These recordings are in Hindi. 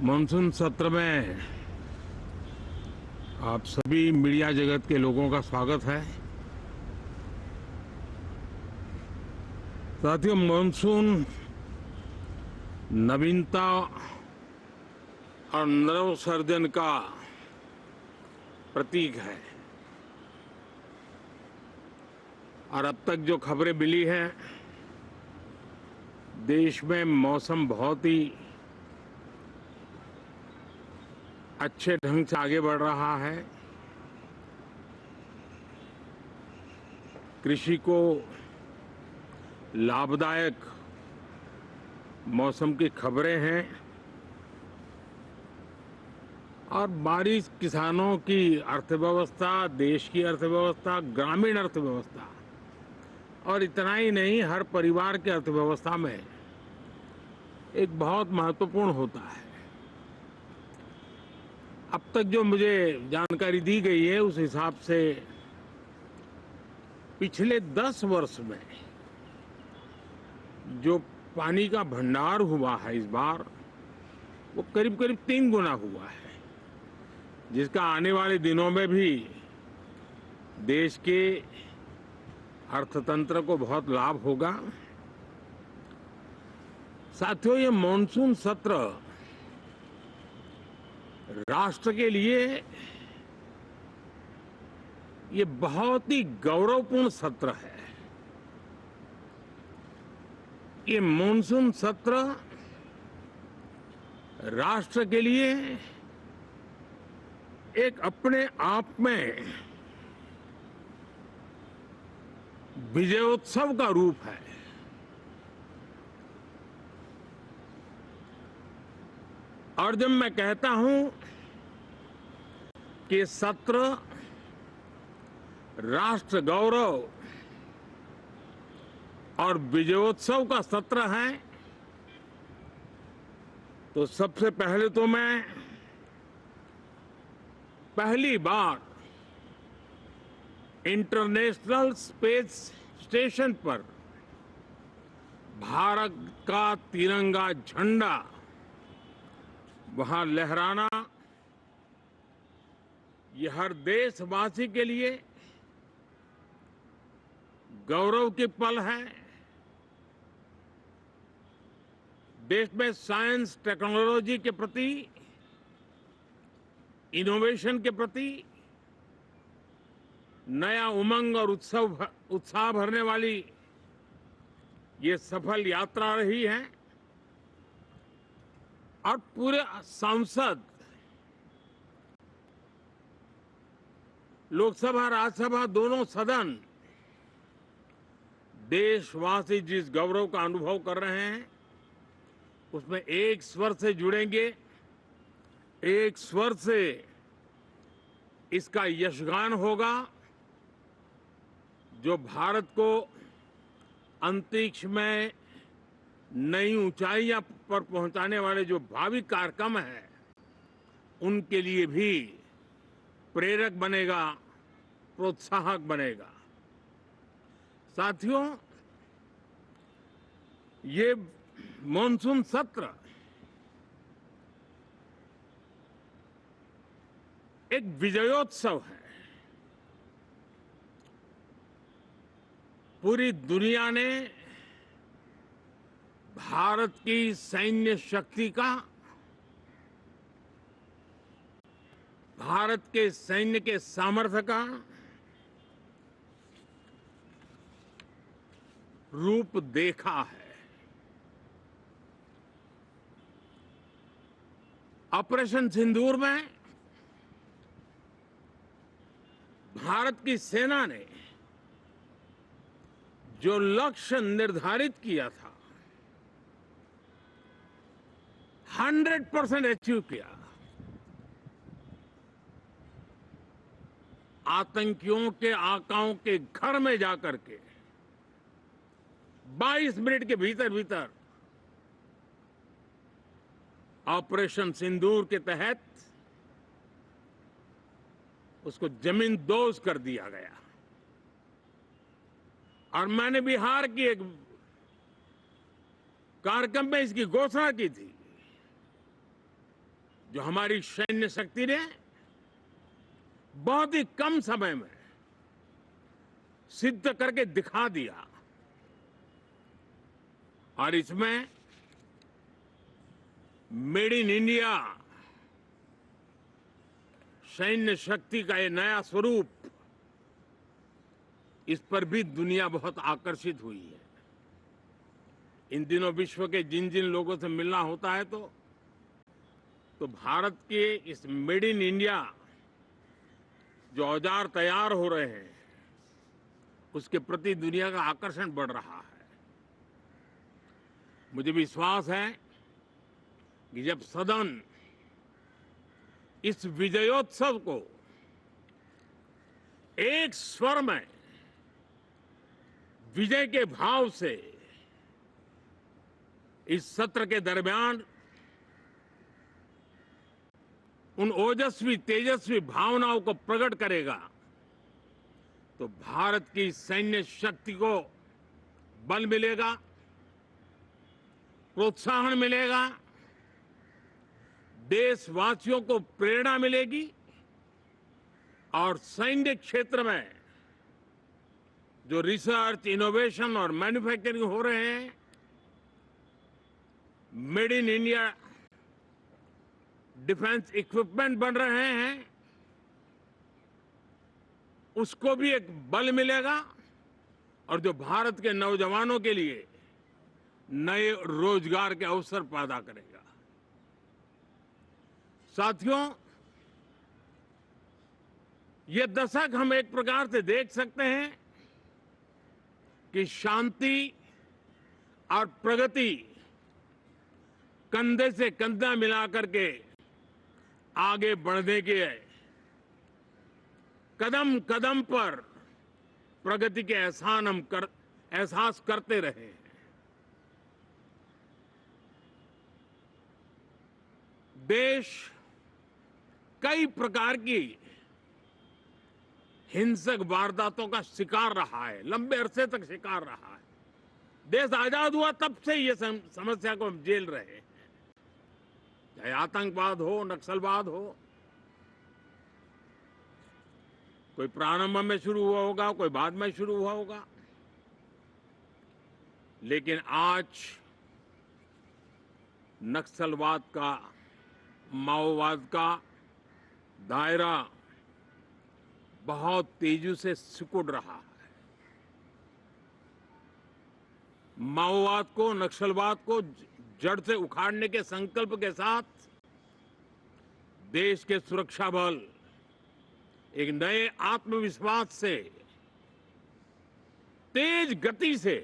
मानसून सत्र में आप सभी मीडिया जगत के लोगों का स्वागत है। साथियों, मानसून नवीनता और नवसर्जन का प्रतीक है। और अब तक जो खबरें मिली हैं, देश में मौसम बहुत ही अच्छे ढंग से आगे बढ़ रहा है। कृषि को लाभदायक मौसम की खबरें हैं और बारिश किसानों की अर्थव्यवस्था, देश की अर्थव्यवस्था, ग्रामीण अर्थव्यवस्था और इतना ही नहीं, हर परिवार की अर्थव्यवस्था में एक बहुत महत्वपूर्ण होता है। अब तक जो मुझे जानकारी दी गई है उस हिसाब से पिछले 10 वर्ष में जो पानी का भंडार हुआ है इस बार, वो करीब करीब 3 गुना हुआ है, जिसका आने वाले दिनों में भी देश के अर्थतंत्र को बहुत लाभ होगा। साथियों, ये मॉनसून सत्र राष्ट्र के लिए ये बहुत ही गौरवपूर्ण सत्र है। ये मॉनसून सत्र राष्ट्र के लिए एक अपने आप में विजयोत्सव का रूप है। और जब मैं कहता हूं कि सत्र राष्ट्र गौरव और विजयोत्सव का सत्र है, तो सबसे पहले तो मैं पहली बार इंटरनेशनल स्पेस स्टेशन पर भारत का तिरंगा झंडा वहां लहराना, ये हर देशवासी के लिए गौरव की पल है। देश में साइंस टेक्नोलॉजी के प्रति, इनोवेशन के प्रति नया उमंग और उत्साह भरने वाली ये सफल यात्रा रही है। और पूरे सांसद, लोकसभा राज्यसभा दोनों सदन, देशवासी जिस गौरव का अनुभव कर रहे हैं उसमें एक स्वर से जुड़ेंगे, एक स्वर से इसका यशगान होगा। जो भारत को अंतरिक्ष में नई ऊंचाइयां पर पहुंचाने वाले जो भावी कार्यक्रम हैं, उनके लिए भी प्रेरक बनेगा, प्रोत्साहक बनेगा। साथियों, ये मॉनसून सत्र एक विजयोत्सव है। पूरी दुनिया ने भारत की सैन्य शक्ति का, भारत के सैन्य के सामर्थ्य का रूप देखा है। ऑपरेशन सिंदूर में भारत की सेना ने जो लक्ष्य निर्धारित किया था, 100% अचीव किया। आतंकियों के आकाओं के घर में जाकर के 22 मिनट के भीतर भीतर ऑपरेशन सिंदूर के तहत उसको जमींदोज कर दिया गया। और मैंने बिहार की एक कार्यक्रम में इसकी घोषणा की थी जो हमारी सैन्य शक्ति ने बहुत ही कम समय में सिद्ध करके दिखा दिया, और इसमें मेड इन इंडिया सैन्य शक्ति का ये नया स्वरूप, इस पर भी दुनिया बहुत आकर्षित हुई है। इन दिनों विश्व के जिन जिन लोगों से मिलना होता है तो भारत के इस मेड इन इंडिया जो औजार तैयार हो रहे हैं, उसके प्रति दुनिया का आकर्षण बढ़ रहा है। मुझे विश्वास है कि जब सदन इस विजयोत्सव को एक स्वर में विजय के भाव से इस सत्र के दरमियान उन ओजस्वी तेजस्वी भावनाओं को प्रकट करेगा, तो भारत की सैन्य शक्ति को बल मिलेगा, प्रोत्साहन मिलेगा, देशवासियों को प्रेरणा मिलेगी, और सैन्य क्षेत्र में जो रिसर्च, इनोवेशन और मैन्युफैक्चरिंग हो रहे हैं, made in India defence equipment बन रहे हैं, उसको भी एक बल मिलेगा, और जो भारत के नौजवानों के लिए नए रोजगार के अवसर पैदा करेगा। साथियों, ये दशक हम एक प्रकार से देख सकते हैं कि शांति और प्रगति कंधे से कंधा मिलाकर के आगे बढ़ने के कदम कदम पर प्रगति के एहसास करते रहे हैं। देश कई प्रकार की हिंसक वारदातों का शिकार रहा है, लंबे अरसे तक शिकार रहा है। देश आजाद हुआ तब से ये समस्या को हम झेल रहे हैं, चाहे आतंकवाद हो, नक्सलवाद हो। कोई प्रारंभ में शुरू हुआ होगा, कोई बाद में शुरू हुआ होगा, लेकिन आज नक्सलवाद का, माओवाद का दायरा बहुत तेजी से सिकुड़ रहा है। माओवाद को, नक्सलवाद को जड़ से उखाड़ने के संकल्प के साथ देश के सुरक्षा बल एक नए आत्मविश्वास से, तेज गति से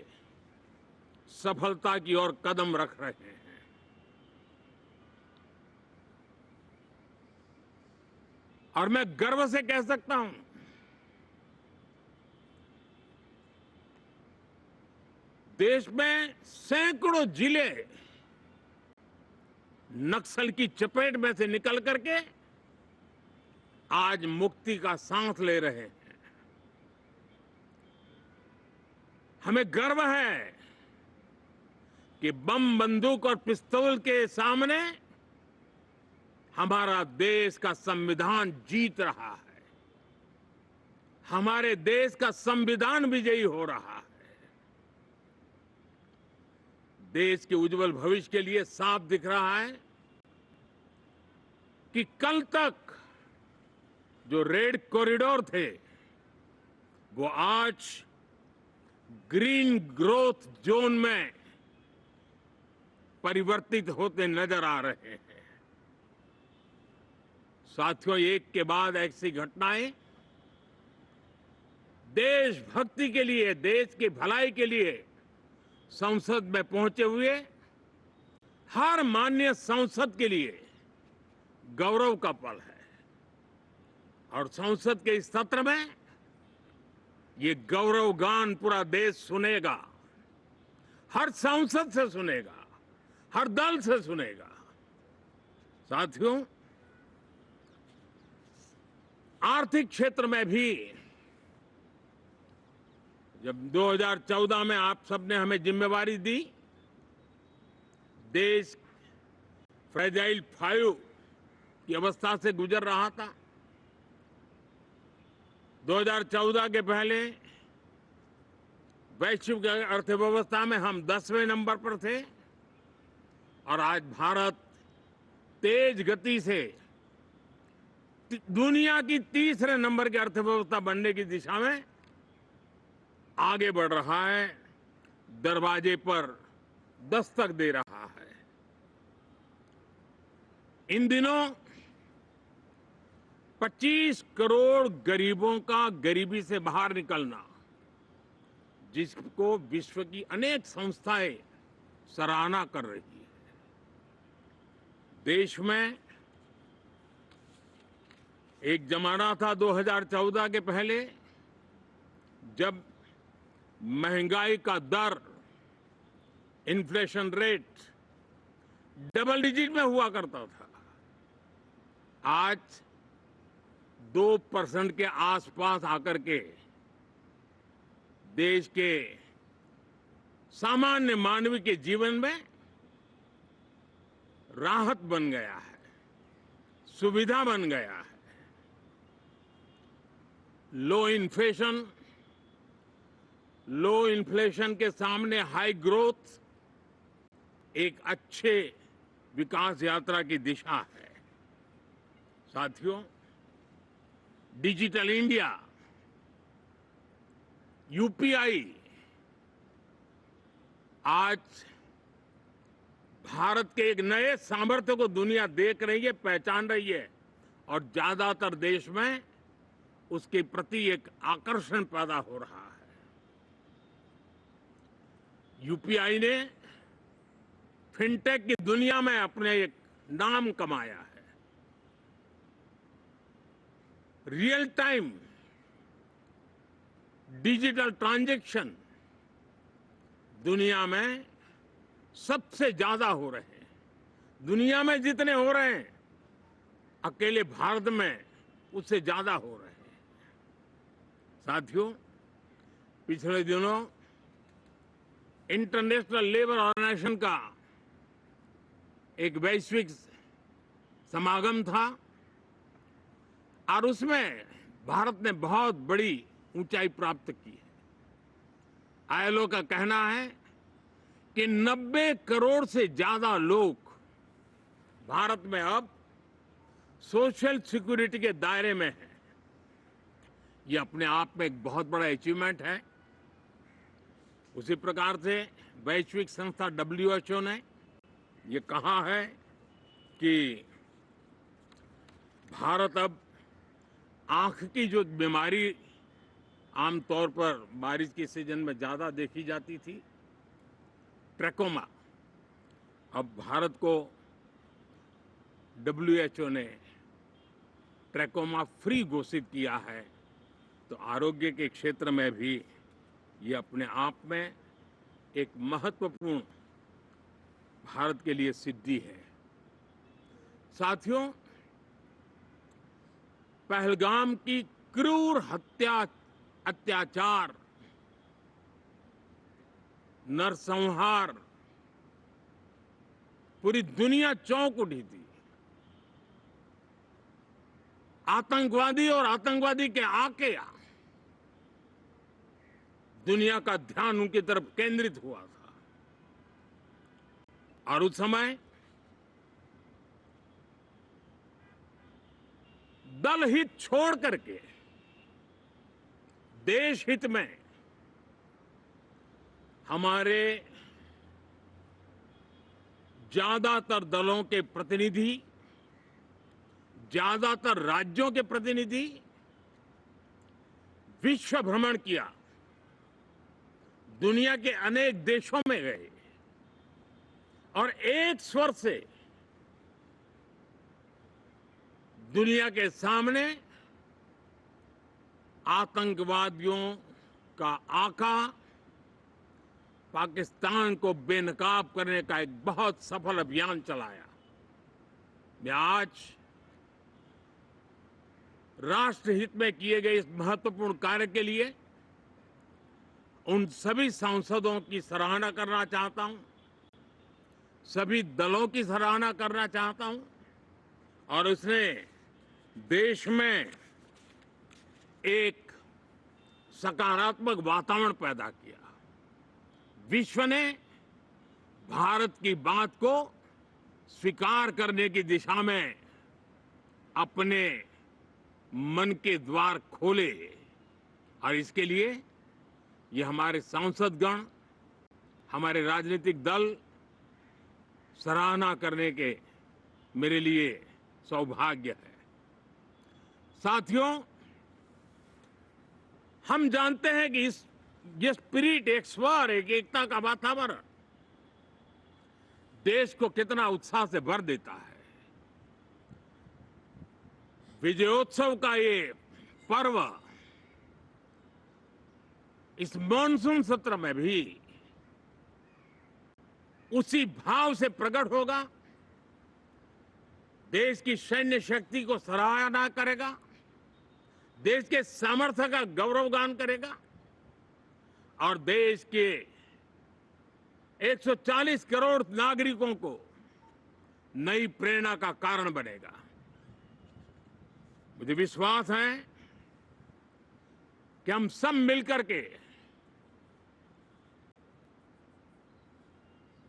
सफलता की ओर कदम रख रहे हैं। और मैं गर्व से कह सकता हूं, देश में सैकड़ों जिले नक्सल की चपेट में से निकल करके आज मुक्ति का सांस ले रहे हैं। हमें गर्व है कि बम, बंदूक और पिस्तौल के सामने हमारा देश का संविधान जीत रहा है, हमारे देश का संविधान विजयी हो रहा है। देश के उज्जवल भविष्य के लिए साफ दिख रहा है कि कल तक जो रेड कॉरिडोर थे, वो आज ग्रीन ग्रोथ जोन में परिवर्तित होते नजर आ रहे हैं। साथियों, एक के बाद ऐसी घटनाएं देशभक्ति के लिए, देश की भलाई के लिए संसद में पहुंचे हुए हर माननीय सांसद के लिए गौरव का पल है। और संसद के इस सत्र में ये गौरव गान पूरा देश सुनेगा, हर सांसद से सुनेगा, हर दल से सुनेगा। साथियों, आर्थिक क्षेत्र में भी जब 2014 में आप सबने हमें जिम्मेवारी दी, देश फ्रेजाइल 5 की अवस्था से गुजर रहा था। 2014 के पहले वैश्विक अर्थव्यवस्था में हम 10वें नंबर पर थे और आज भारत तेज गति से दुनिया की तीसरे नंबर की अर्थव्यवस्था बनने की दिशा में आगे बढ़ रहा है, दरवाजे पर दस्तक दे रहा है। इन दिनों 25 करोड़ गरीबों का गरीबी से बाहर निकलना, जिसको विश्व की अनेक संस्थाएं सराहना कर रही है। देश में एक जमाना था 2014 के पहले, जब महंगाई का दर, इन्फ्लेशन रेट डबल डिजिट में हुआ करता था। आज 2% के आसपास आकर के देश के सामान्य मानव के जीवन में राहत बन गया है, सुविधा बन गया है। लो इन्फ्लेशन के सामने हाई ग्रोथ एक अच्छे विकास यात्रा की दिशा है। साथियों, डिजिटल इंडिया, यूपीआई आज भारत के एक नए सामर्थ्य को दुनिया देख रही है, पहचान रही है और ज्यादातर देश में उसके प्रति एक आकर्षण पैदा हो रहा है। यूपीआई ने फिनटेक की दुनिया में अपने एक नाम कमाया है। रियल टाइम डिजिटल ट्रांजैक्शन दुनिया में सबसे ज्यादा हो रहे हैं। दुनिया में जितने हो रहे हैं, अकेले भारत में उससे ज्यादा हो रहे हैं। साथियों, पिछले दिनों इंटरनेशनल लेबर ऑर्गेनाइजेशन का एक वैश्विक समागम था और उसमें भारत ने बहुत बड़ी ऊंचाई प्राप्त की है। आईएलओ का कहना है कि 90 करोड़ से ज्यादा लोग भारत में अब सोशल सिक्योरिटी के दायरे में हैं। ये अपने आप में एक बहुत बड़ा अचीवमेंट है। उसी प्रकार से वैश्विक संस्था WHO ने ये कहा है कि भारत अब आंख की जो बीमारी आमतौर पर बारिश के सीजन में ज्यादा देखी जाती थी, ट्रैकोमा, अब भारत को WHO ने ट्रैकोमा फ्री घोषित किया है। तो आरोग्य के क्षेत्र में भी ये अपने आप में एक महत्वपूर्ण भारत के लिए सिद्धि है। साथियों, पहलगाम की क्रूर अत्याचार, नरसंहार पूरी दुनिया चौंक उठी थी। आतंकवादी और आतंकवादी के आके दुनिया का ध्यान उनकी तरफ केंद्रित हुआ था और उस समय दल हित छोड़ करके देश हित में हमारे ज्यादातर दलों के प्रतिनिधि, ज्यादातर राज्यों के प्रतिनिधि विश्व भ्रमण किया, दुनिया के अनेक देशों में गए और एक स्वर से दुनिया के सामने आतंकवादियों का आका पाकिस्तान को बेनकाब करने का एक बहुत सफल अभियान चलाया। मैं आज राष्ट्र हित में किए गए इस महत्वपूर्ण कार्य के लिए उन सभी सांसदों की सराहना करना चाहता हूं, सभी दलों की सराहना करना चाहता हूं और उसने देश में एक सकारात्मक वातावरण पैदा किया। विश्व ने भारत की बात को स्वीकार करने की दिशा में अपने मन के द्वार खोले और इसके लिए ये हमारे सांसदगण, हमारे राजनीतिक दल सराहना करने के मेरे लिए सौभाग्य है। साथियों, हम जानते हैं कि ये स्पिरिट, एक स्वर, एक एकता का वातावरण देश को कितना उत्साह से भर देता है। विजयोत्सव का ये पर्व इस मॉनसून सत्र में भी उसी भाव से प्रकट होगा। देश की सैन्य शक्ति को सराहना करेगा, देश के सामर्थ्य का गौरवगान करेगा और देश के 140 करोड़ नागरिकों को नई प्रेरणा का कारण बनेगा। मुझे विश्वास है कि हम सब मिलकर के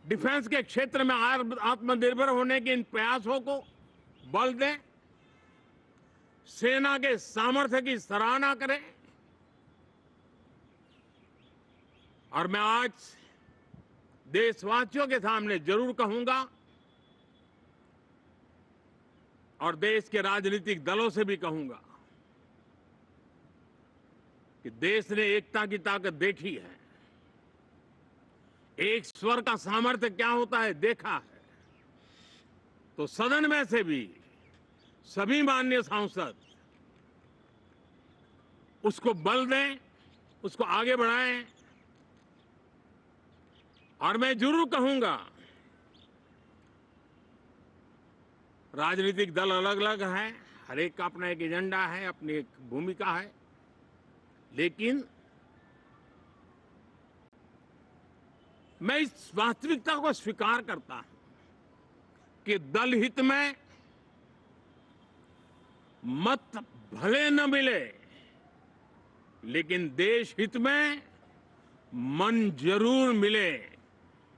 डिफेंस के क्षेत्र में आत्मनिर्भर होने के इन प्रयासों को बल दें, सेना के सामर्थ्य की सराहना करें। और मैं आज देशवासियों के सामने जरूर कहूंगा और देश के राजनीतिक दलों से भी कहूंगा कि देश ने एकता की ताकत देखी है, एक स्वर का सामर्थ्य क्या होता है देखा है। तो सदन में से भी सभी माननीय सांसद उसको बल दें, उसको आगे बढ़ाएं। और मैं जरूर कहूंगा, राजनीतिक दल अलग अलग हैं, हर एक का अपना एक एजेंडा है, अपनी एक भूमिका है, लेकिन मैं इस वास्तविकता को स्वीकार करता हूं कि दल हित में मत भले न मिले, लेकिन देश हित में मन जरूर मिले।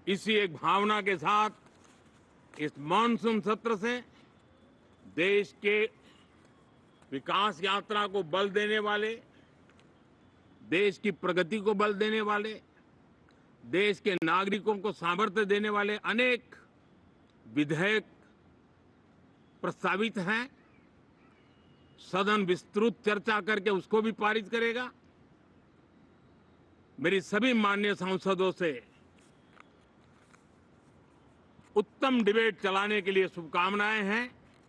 इसी एक भावना के साथ इस मॉनसून सत्र से देश के विकास यात्रा को बल देने वाले, देश की प्रगति को बल देने वाले, देश के नागरिकों को सामर्थ्य देने वाले अनेक विधेयक प्रस्तावित हैं। सदन विस्तृत चर्चा करके उसको भी पारित करेगा। मेरी सभी माननीय सांसदों से उत्तम डिबेट चलाने के लिए शुभकामनाएं हैं।